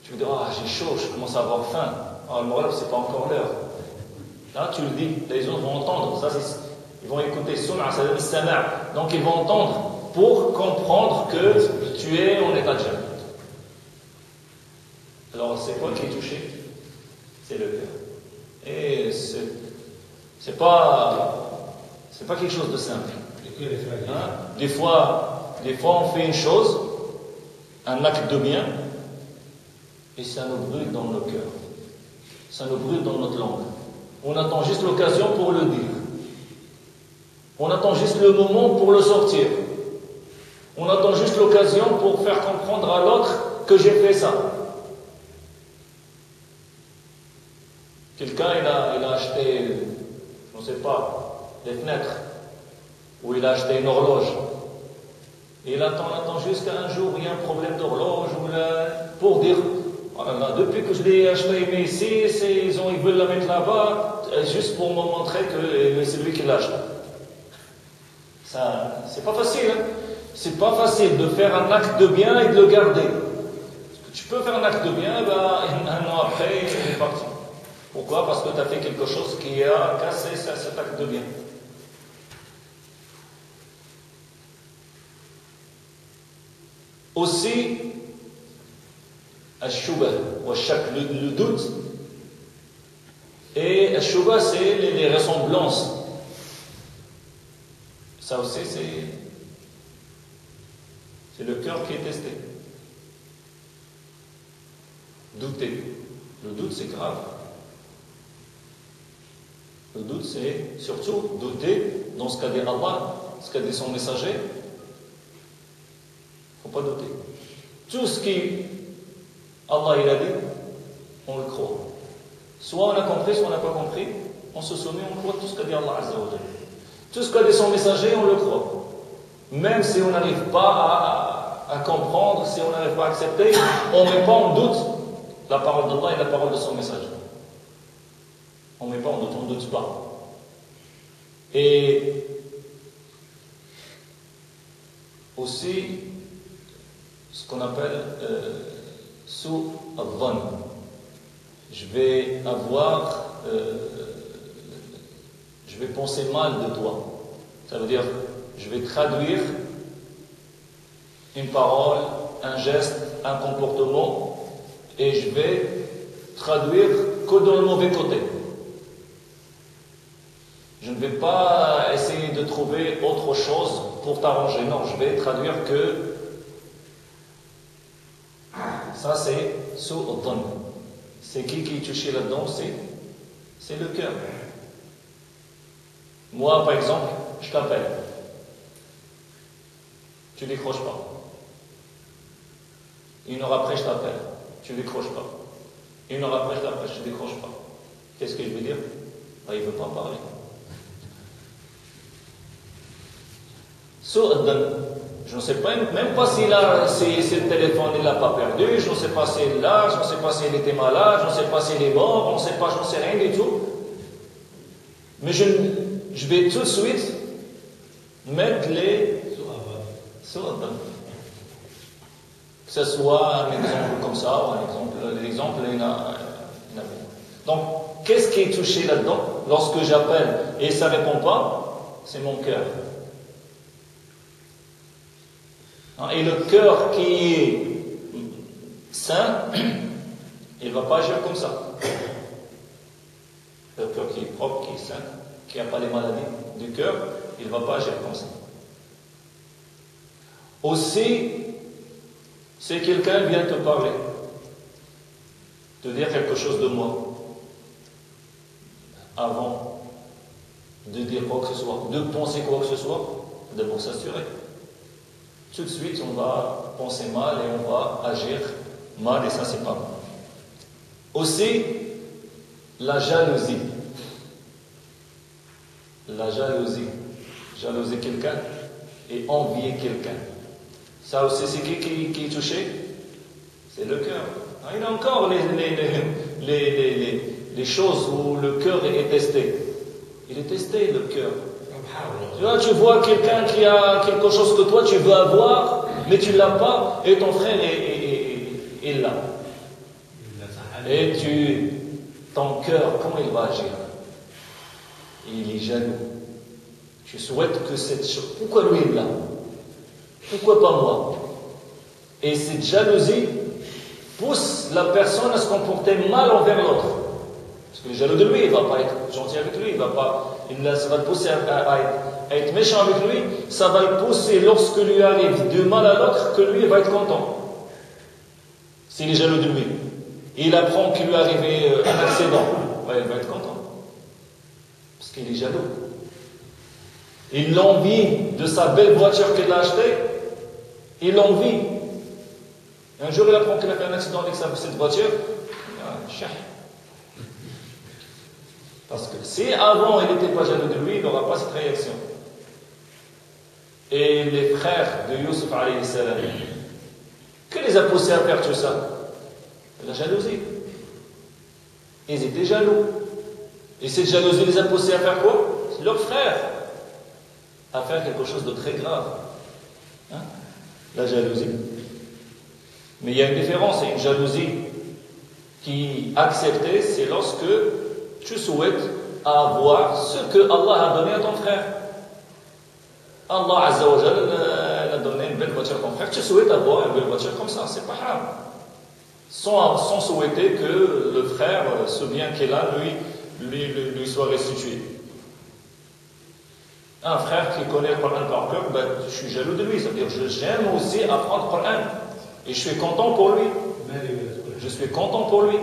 Tu veux dire, ah, j'ai chaud, je commence à avoir faim. Ah, le moral, c'est pas encore l'heure. Là, tu le dis, les autres vont entendre. Ça, ils vont écouter. Sum'a, ça donne Sama'. Donc, ils vont entendre pour comprendre que tu es en état de jeûne. Alors, c'est quoi qui est touché? C'est le cœur. Et c'est pas quelque chose de simple. Hein? Des fois, on fait une chose, un acte de bien, et ça nous brûle dans nos cœurs. Ça nous brûle dans notre langue. On attend juste l'occasion pour le dire. On attend juste le moment pour le sortir. On attend juste l'occasion pour faire comprendre à l'autre que j'ai fait ça. Quelqu'un, il a acheté, je ne sais pas, des fenêtres, ou il a acheté une horloge. Et il attend jusqu'à un jour où il y a un problème d'horloge, pour dire, oh là là, depuis que je l'ai acheté ici, ils veulent la mettre là-bas, juste pour me montrer que c'est lui qui l'a acheté. Ça, c'est pas facile, hein? C'est pas facile de faire un acte de bien et de le garder. Parce que tu peux faire un acte de bien, un an après, il est parti. Pourquoi? Parce que tu as fait quelque chose qui a cassé cet acte de bien. Aussi, al-shubha, le doute. Et al-shubha, c'est les ressemblances. Ça aussi, c'est le cœur qui est testé. Douter. Le doute, c'est grave. Le doute, c'est surtout douter dans ce qu'a dit Allah, ce qu'a dit son messager. Il ne faut pas douter. Tout ce qui Allah il a dit, on le croit. Soit on a compris, soit on n'a pas compris, on se soumet, on croit tout ce qu'a dit Allah Azza wa Jalla. Tout ce qu'a dit son messager, on le croit. Même si on n'arrive pas à comprendre, si on n'arrive pas à accepter, on ne met pas en doute la parole d'Allah et la parole de son messager. On ne met pas en doute, on ne doute pas. Et aussi, ce qu'on appelle sous al-dhann. Je vais penser mal de toi. Ça veut dire, je vais traduire une parole, un geste, un comportement, et je vais traduire que dans le mauvais côté. Je ne vais pas essayer de trouver autre chose pour t'arranger. Non, je vais traduire que ça c'est su'dhann. C'est qui est touché là-dedans? C'est le cœur. Moi, par exemple, je t'appelle. Tu décroches pas. Une heure après, je t'appelle. Tu ne décroches pas. Une heure après, je t'appelle, je ne décroche pas. Qu'est-ce que je veux dire? Il ne veut pas parler. Je ne sais pas, même pas si le téléphone il l'a pas perdu, je ne sais pas s'il est là, je ne sais pas s'il était malade, je ne sais pas s'il est mort, je ne sais rien du tout. Mais je vais tout de suite mettre les sur que ce soit un exemple comme ça, ou l'exemple, il y en a. Donc, qu'est-ce qui est touché là-dedans? Lorsque j'appelle et ça ne répond pas, c'est mon cœur. Et le cœur qui est sain, il ne va pas agir comme ça. Le cœur qui est propre, qui est sain, qui n'a pas les maladies du cœur, il ne va pas agir comme ça. Aussi, si quelqu'un vient te parler, te dire quelque chose de moi, avant de dire quoi que ce soit, de penser quoi que ce soit, d'abord s'assurer. Tout de suite, on va penser mal et on va agir mal, et ça, c'est pas bon. Aussi, la jalousie. La jalousie. Jalouser quelqu'un et envier quelqu'un. Ça aussi, c'est qui est touché? C'est le cœur. Il y a encore les choses où le cœur est testé. Il est testé, le cœur. Tu vois quelqu'un qui a quelque chose que toi tu veux avoir, mais tu ne l'as pas, et ton frère est là. Et ton cœur, comment il va agir? Il est jaloux. Tu souhaites que cette chose. Pourquoi lui est là? Pourquoi pas moi? Et cette jalousie pousse la personne à se comporter mal envers l'autre. Parce que le jaloux de lui, il ne va pas être gentil avec lui, ça va le pousser à être méchant avec lui, ça va le pousser lorsque lui arrive du mal à l'autre, que lui il va être content. S'il est jaloux de lui. Et il apprend qu'il lui est arrivé un accident, il va être content. Parce qu'il est jaloux. Il l'envie de sa belle voiture qu'il a achetée, il l'envie. Un jour il apprend qu'il a fait un accident avec cette voiture, parce que si avant il n'était pas jaloux de lui, il n'aura pas cette réaction. Et les frères de Youssef alayhi salam, que les a poussés à faire tout ça? La jalousie. Ils étaient jaloux. Et cette jalousie les a poussés à faire quoi? C'est leurs frères. À faire quelque chose de très grave. La jalousie. Mais il y a une différence, c'est une jalousie qui est acceptée, c'est lorsque tu souhaites avoir ce que Allah a donné à ton frère. Allah Azza wa Jal a donné une belle voiture à ton frère, tu souhaites avoir une belle voiture comme ça, c'est pas grave. Sans souhaiter que le frère, ce bien qu'il a, lui soit restitué. Un frère qui connaît le Coran par cœur, je suis jaloux de lui, c'est-à-dire j'aime aussi apprendre le Coran. Et je suis content pour lui. Je suis content pour lui.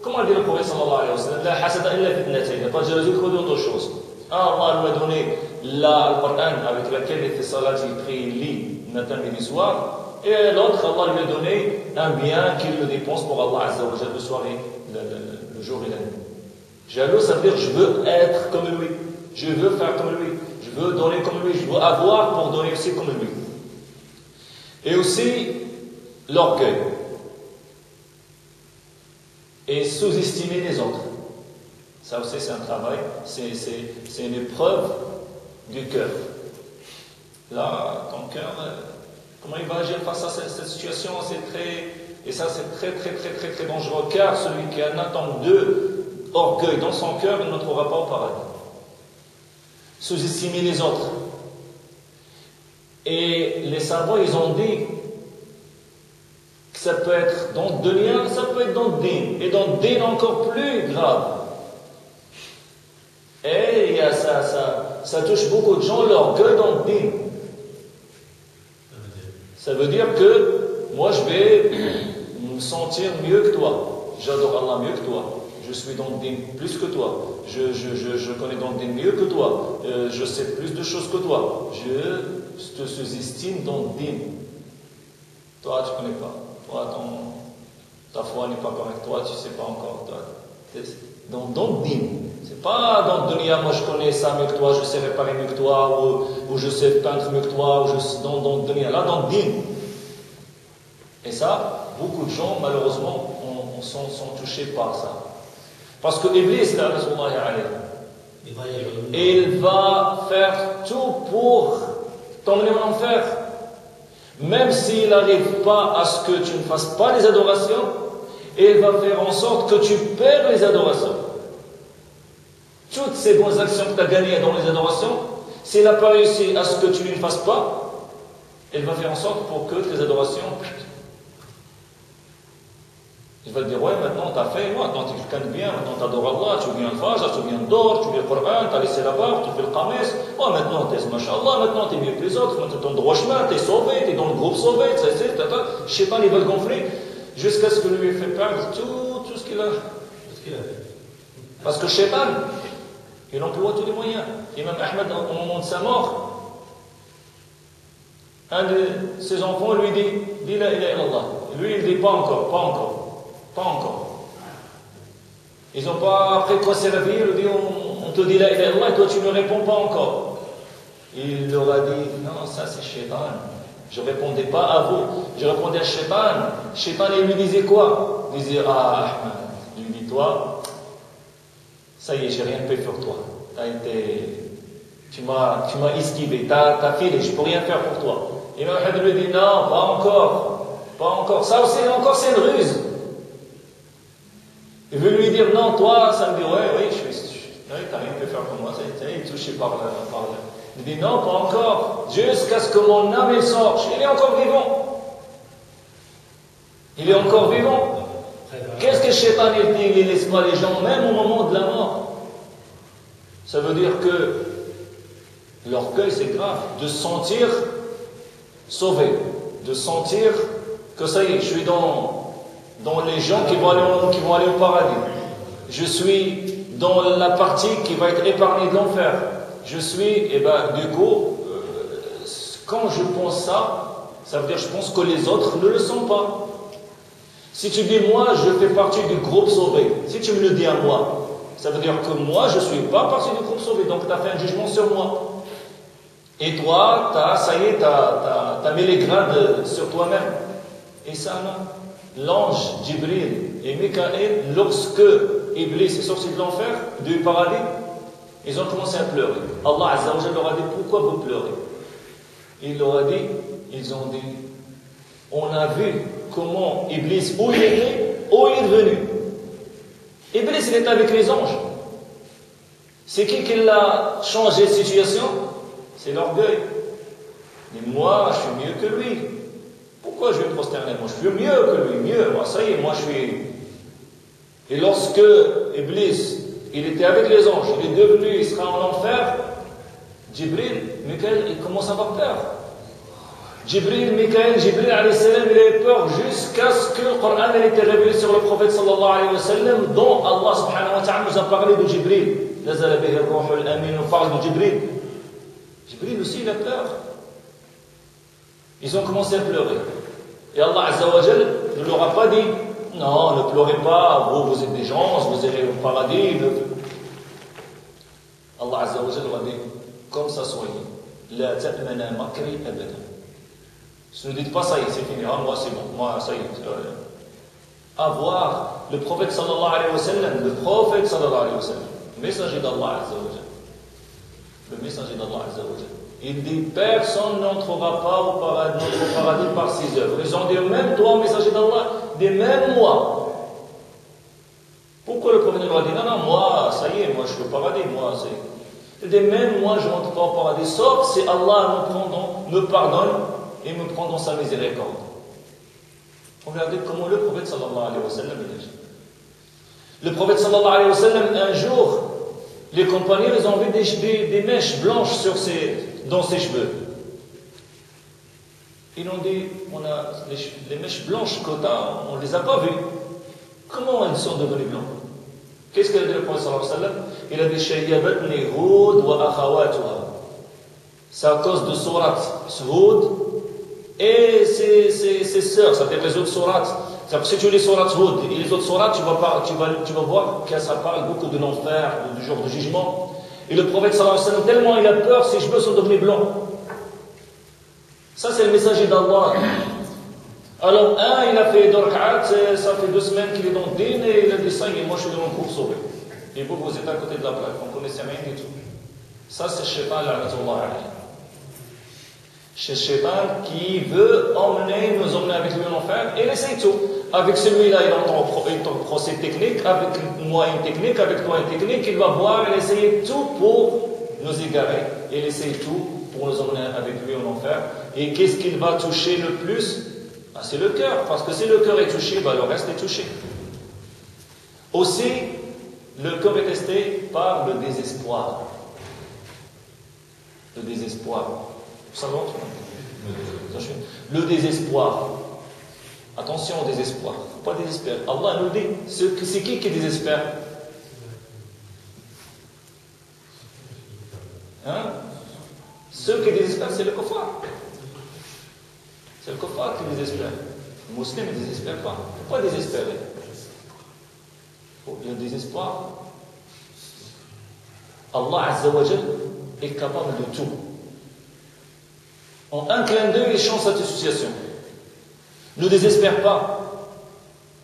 Comment dit le prophète sallallahu alayhi wa sallam? La hasada illa fitnatayn. Il n'y a pas de jalousie que d'autres choses. Allah lui a donné le Coran avec lequel il fait salat, il prie, il lit matin, midi, soir. Et l'autre, Allah lui a donné un bien qu'il le dépense pour Allah Azza wa Jalla le soir et le jour et la nuit. Jaloux, ça veut dire je veux être comme lui. Je veux faire comme lui. Je veux donner comme lui. Je veux avoir pour donner aussi comme lui. Et aussi, l'orgueil. Et sous-estimer les autres. Ça aussi, c'est un travail. C'est une épreuve du cœur. Là, ton cœur, comment il va agir face à cette situation? Et ça, c'est très dangereux. Car celui qui a un atome d'orgueil dans son cœur, il ne trouvera pas au paradis. Sous-estimer les autres. Et les savants, ils ont dit que ça peut être dans le dunya, ça peut être dans le din. Et dans le din, encore plus grave. Et il y a ça touche beaucoup de gens, l'orgueil dans le din. Ça veut dire que moi, je vais me sentir mieux que toi. J'adore Allah mieux que toi. Je suis dans le din plus que toi. Je connais dans le din mieux que toi. Je sais plus de choses que toi. Je te sous-estime dans le din. Toi, tu ne connais pas. toi, ta foi n'est pas correcte, toi, tu ne sais pas encore. Toi. Dans le din. C'est pas dans le dunya, moi je connais ça mieux que toi, je sais réparer mieux que toi, ou je sais peindre mieux que toi, dans le dunya. Là, dans le din. Et ça, beaucoup de gens, malheureusement, sont touchés par ça. Parce que Iblis, là, il va faire tout pour t'emmener en enfer. Même s'il n'arrive pas à ce que tu ne fasses pas les adorations, il va faire en sorte que tu perds les adorations. Toutes ces bonnes actions que tu as gagnées dans les adorations, s'il n'a pas réussi à ce que tu ne les fasses pas, il va faire en sorte pour que tes adorations... Il va te dire, ouais, maintenant tu as fait, maintenant tu cannes bien, maintenant tu adores Allah, tu viens le Fajr, tu viens le Dor, tu viens le Coran, tu as laissé la barbe, tu fais le Qamis, oh, maintenant tu es, mashallah, maintenant tu es mieux que les autres, maintenant tu es dans le droit chemin, tu es sauvé, tu es dans le groupe sauvé, Shaitan il va le gonfler, jusqu'à ce que lui fait perdre tout ce qu'il a. Parce que Shaitan, il emploie tous les moyens. Imam Ahmed, au moment de sa mort, un de ses enfants lui dit la ilaha illallah. Lui, il dit pas encore. Ils n'ont pas, après quoi s'est réveillé, il dit on te dit la ilaha illallah et toi tu ne réponds pas encore. Il leur a dit non, ça c'est Shaitan. Je ne répondais pas à vous, je répondais à Shaitan. Shaitan, il lui disait quoi? Il disait Ahmed, il lui dit toi, ça y est, j'ai rien fait pour toi. Tu m'as esquivé, t'as filé, je ne peux rien faire pour toi. Et Ahmed lui dit non, pas encore. Ça aussi, c'est une ruse. Il veut lui dire non, toi, ça me dit oui, t'as rien pu faire pour moi, il est touché par là. Il dit non, pas encore, jusqu'à ce que mon âme elle sorte. Il est encore vivant. Qu'est-ce que Shaitan il dit? Il ne laisse pas les gens, même au moment de la mort. Ça veut dire que l'orgueil c'est grave, de se sentir sauvé, de sentir que ça y est, je suis dans les gens qui vont aller au paradis. Je suis dans la partie qui va être épargnée de l'enfer. Je suis, du coup, quand je pense ça veut dire je pense que les autres ne le sont pas. Si tu dis moi, je fais partie du groupe sauvé, si tu me le dis à moi, ça veut dire que moi, je ne suis pas partie du groupe sauvé, donc tu as fait un jugement sur moi. Et toi, tu as mis les grades sur toi-même. Et ça, non. L'ange Jibril et Mikaël, lorsque Iblis est sorti de l'enfer, du paradis, ils ont commencé à pleurer. Allah Azza wa Jalla leur a dit pourquoi vous pleurez? Ils ont dit, on a vu comment Iblis, où il était, où il est venu. Iblis, il était avec les anges. C'est qui l'a changé de situation? C'est l'orgueil. Mais moi, je suis mieux que lui. Pourquoi je vais me prosterner? Moi, je suis mieux que lui, moi, ça y est, moi, je suis... Et lorsque Iblis, il était avec les anges, il sera en enfer, Jibril, Mikaël, il commence à avoir peur. Jibril, alayhi salam, il avait peur jusqu'à ce que le Coran ait été révélé sur le prophète sallallahu alayhi wa sallam, dont Allah subhanahu wa ta'ala nous a parlé de Jibril. Nazala bihi ar-ruhul amin, on parle de Jibril. Jibril aussi, il a peur. Ils ont commencé à pleurer. Et Allah Azza wa Jal ne leur a pas dit non, ne pleurez pas, vous êtes des gens, vous irez au paradis. Allah Azza wa Jal leur a dit comme ça soyez. La ta'mana makri abada. Ne dites pas ça y est, c'est fini, moi c'est bon, moi ça y est. Avoir le prophète sallallahu alayhi wa sallam, le messager d'Allah Azza wa Jal. Le messager d'Allah Azza wa Jal. Il dit personne n'entrera pas au paradis par ses œuvres. Ils ont dit même toi, messager d'Allah, dit même moi. Pourquoi le prophète leur a dit non, moi, ça y est, moi je suis au paradis, moi, c'est. Il dit même moi je n'entre pas au paradis, sauf si Allah me pardonne et me prend dans sa miséricorde. Regardez comment le prophète sallallahu alayhi wa sallam il agit. Le prophète sallallahu alayhi wa sallam, un jour, les compagnons, ils ont vu des mèches blanches dans ses cheveux. Ils ont dit, les mèches blanches on ne les a pas vues. Comment elles sont devenues blanches? Qu'est-ce qu'a dit le prophète sallallahu alayhi wa sallam? Il a dit, shayyabatni Hud wa akhawatuha. C'est à cause de Surat Hud et ses sœurs, c'est-à-dire les autres sourates. Si tu lis sourates Hud et les autres sourates, tu vas voir que ça parle beaucoup de l'enfer, du jour de jugement. Et le prophète sallallahu alayhi wa sallam, tellement il a peur, ses cheveux sont devenus blancs. Ça, c'est le messager d'Allah. Alors, il a fait 2 rak'at, ça fait 2 semaines qu'il est dans le din, et il a dit ça, et moi je suis dans mon cours sauvé. Et vous êtes à côté de la plaque, vous ne connaissez rien du tout. Ça, c'est le shaitan, c'est le shaitan qui veut nous emmener avec lui en enfer, et il essaye tout. Avec celui-là, il entend un procès technique, avec moi une technique, avec toi une technique, il va voir, il essaye tout pour nous égarer, il essaye tout pour nous emmener avec lui en enfer. Et qu'est-ce qu'il va toucher le plus? C'est le cœur, parce que si le cœur est touché, le reste est touché. Aussi, le cœur est testé par le désespoir. Le désespoir. Ça va? Le désespoir. Attention au désespoir. Il ne faut pas désespérer. Allah nous dit, c'est qui désespère? Ceux qui désespèrent, c'est le kuffar. C'est le kuffar qui désespère. Le musulman ne désespère pas. Il ne faut pas désespérer. Le désespoir. Allah Azza wa Jal est capable de tout. En un clin d'œil, il change cette situation. Ne désespère pas.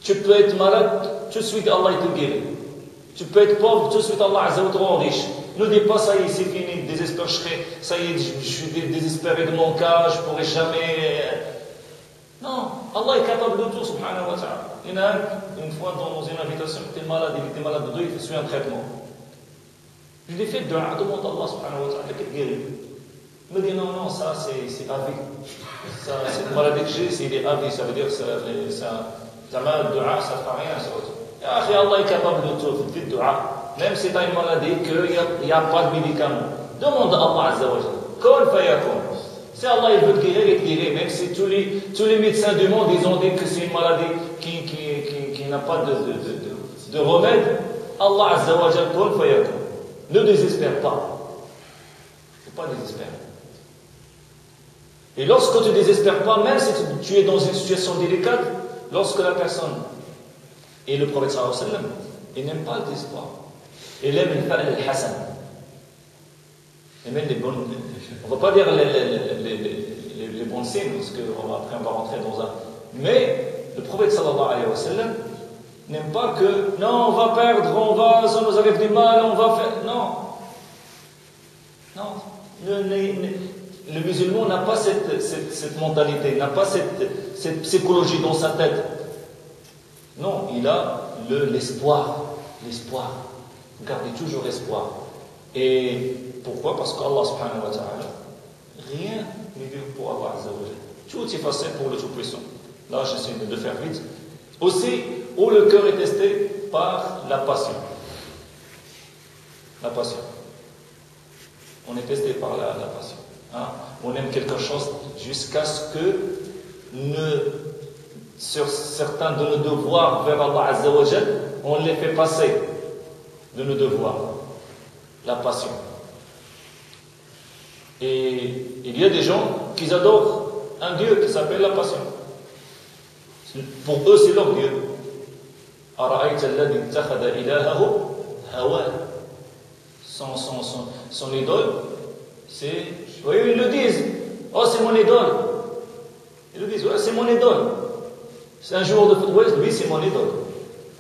Tu peux être malade, tout de suite Allah te guérit. Tu peux être pauvre, tout de suite Allah Azza wa Jal te rend riche. Ne dis pas ça y est, c'est fini, désespère, ça y est, je suis désespéré de mon cas, je ne pourrai jamais. Non, Allah est capable de tout, subhanahu wa ta'ala. Il y en a une fois dans une invitation, il était malade de deux, il fait un traitement. Je lui ai fait dua, demande à Allah subhanahu wa ta'ala qu'il guérit. Il me dit non, ça c'est à vie. Cette maladie que j'ai, c'est à vie, ça veut dire que ça m'a dua, ça ne fera rien. Allah est capable de tout, fais dua. Même si tu as une maladie, qu'il n'y a pas de médicament. Demande à Allah Azza wa Jal. Kun fayakun. Si Allah il veut te guérir, il te guérit. Même si tous les médecins du monde, ils ont dit que c'est une maladie qui n'a pas de remède, Allah Azza wa Jal, kun fayakun. Ne désespère pas. Il ne faut pas désespérer. Et lorsque tu ne désespères pas, même si tu es dans une situation délicate, lorsque la personne, et le prophète sallallahu alayhi wa sallam, il n'aime pas le désespoir. Il aime le fa'al al-hasan. Il aime les bonnes. On ne va pas dire les bons signes, parce qu'après on va rentrer dans un. Mais le prophète sallallahu alayhi wa sallam n'aime pas que, non, on va perdre, ça nous arrive du mal, on va faire. Non. Le musulman n'a pas cette mentalité, n'a pas cette psychologie dans sa tête. Non, il a l'espoir. L'espoir. Gardez toujours espoir. Et pourquoi? Parce qu'Allah subhanahu wa ta'ala, rien n'est dur pour Allah Azza wa Jal. Tout est facile pour le Tout-Puissant. Là, j'essaie de faire vite. Aussi, où le cœur est testé par la passion. La passion. On est testé par la passion. On aime quelque chose jusqu'à ce que sur certains de nos devoirs vers Allah Azza wa Jal, on les fait passer de nos devoirs. La passion. Et il y a des gens qui adorent un Dieu qui s'appelle la passion. Pour eux, c'est leur Dieu. Son idole, c'est. Vous voyez, ils le disent. Oh, c'est mon idole. Ils le disent, ouais, c'est mon idole. C'est un joueur de football, lui, c'est mon idole.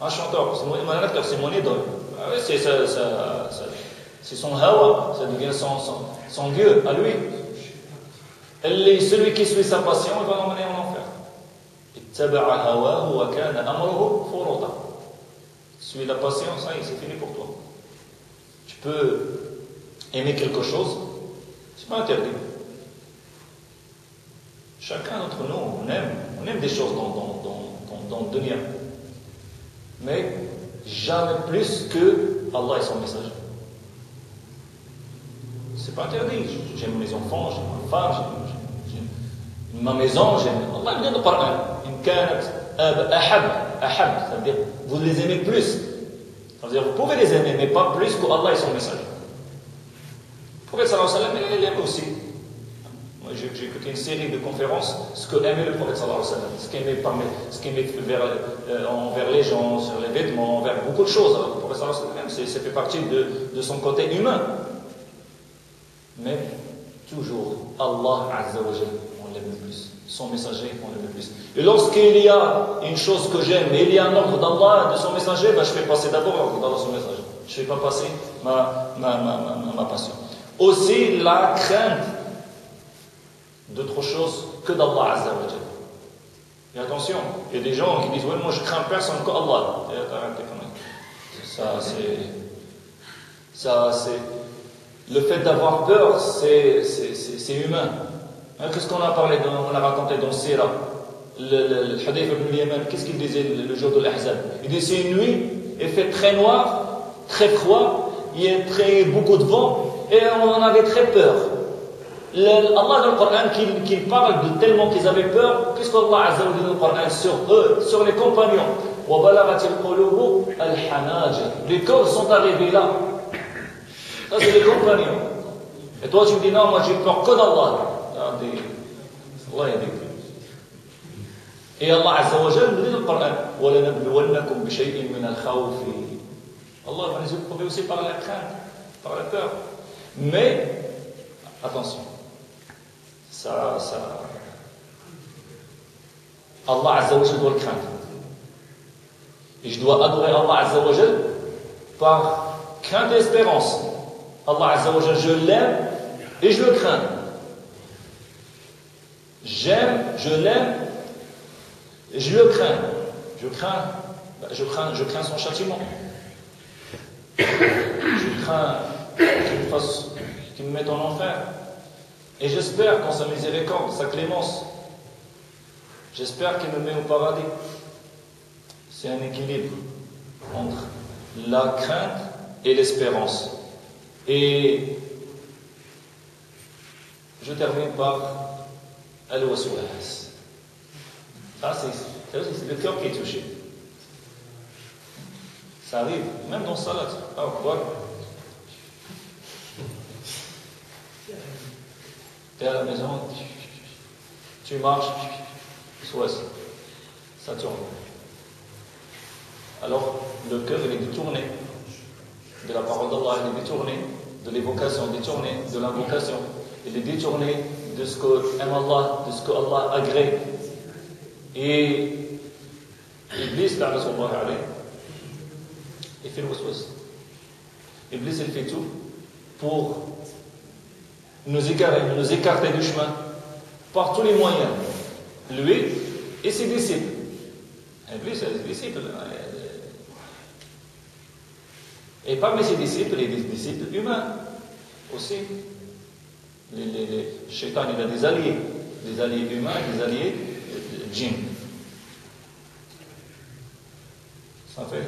Un chanteur, un acteur, c'est mon idole. Ah oui, c'est son hawa, ça devient son Dieu, à lui. Celui qui suit sa passion, il va l'emmener en enfer. Suis la passion, ça y est, c'est fini pour toi. Tu peux aimer quelque chose, c'est pas interdit. Chacun d'entre nous, on aime des choses dans le dunya. Mais jamais plus que Allah et son message. C'est pas interdit. J'aime mes enfants, j'aime ma femme, j'aime ma maison, j'aime. Allah me dit de par un. Ça veut dire, vous les aimez plus. Ça veut dire, vous pouvez les aimer, mais pas plus que Allah et son message. Le prophète sallallahu alayhi wa sallam, il aime aussi. Moi, j'ai écouté une série de conférences, ce que aimait le prophète sallallahu alayhi wa sallam, ce qu'il aimait envers les gens, sur les vêtements, envers beaucoup de choses. Alors, le prophète sallallahu alayhi wa sallam, ça fait partie de son côté humain. Mais toujours, Allah Azza wa Jalla, on l'aime le plus. Son messager, on l'aime le plus. Et lorsqu'il y a une chose que j'aime, et il y a un ordre d'Allah, de son messager, je fais passer d'abord l'ordre d'Allah, son messager. Je ne fais pas passer ma passion. Aussi, la crainte d'autre chose que d'Allah Azza wa Jalla. Et attention, il y a des gens qui disent, ouais, moi je crains personne que Allah. Ça, c'est. Le fait d'avoir peur, c'est humain. Hein, qu'est-ce qu'on a parlé, on a raconté dans Sira, le Hadith ibn Yaman, qu'est-ce qu'il disait le jour de l'Ahzab? Il dit, c'est une nuit, il fait très noir, très froid, il y a beaucoup de vent, et on en avait très peur. Allah dans le Coran, qu'il parle de tellement qu'ils avaient peur, qu'est-ce qu'Allah Azza wa Jalla dans le Coran sur eux, sur les compagnons? Les cœurs sont arrivés là. Ça, c'est les compagnons. Et toi, tu me dis, non, moi, j'ai peur que d'Allah. Allah a dit. Et Allah Azza wa Jalla nous dit dans le Coran, وَلَنَبْلُوَنَّكُمْ بِشَيْءٍ مِنَ الْخَوْفِ. Allah va nous éprouver aussi par la crainte, par la peur. Mais, attention, Allah Azza wa Jalla doit le craindre. Et je dois adorer Allah Azza wa Jalla par crainte et espérance. Allah Azza wa Jalla, je l'aime et je le crains. J'aime, je l'aime et je le crains. Je crains son châtiment. Je crains qu'il me mette en enfer. Et j'espère qu'en sa miséricorde, sa clémence, j'espère qu'il me met au paradis. C'est un équilibre entre la crainte et l'espérance. Et je termine par Al-Waswas. Ça, c'est le cœur qui est touché. Ça arrive, même dans Salat. Ah, voilà. Tu es à la maison, tu marches, ça tourne. Alors, le cœur, il est détourné de la parole d'Allah, il est détourné de l'évocation, détourné de l'invocation, il est détourné de ce que aime Allah, de ce que Allah agrée. Et Iblis, il fait le waswas. Iblis, il fait tout pour nous écarter du chemin par tous les moyens. Lui et ses disciples. Iblis, c'est ses disciples. Et parmi ses disciples, il y a des disciples humains aussi. Les Shaitan, il a des alliés humains, des alliés djinns. Ça fait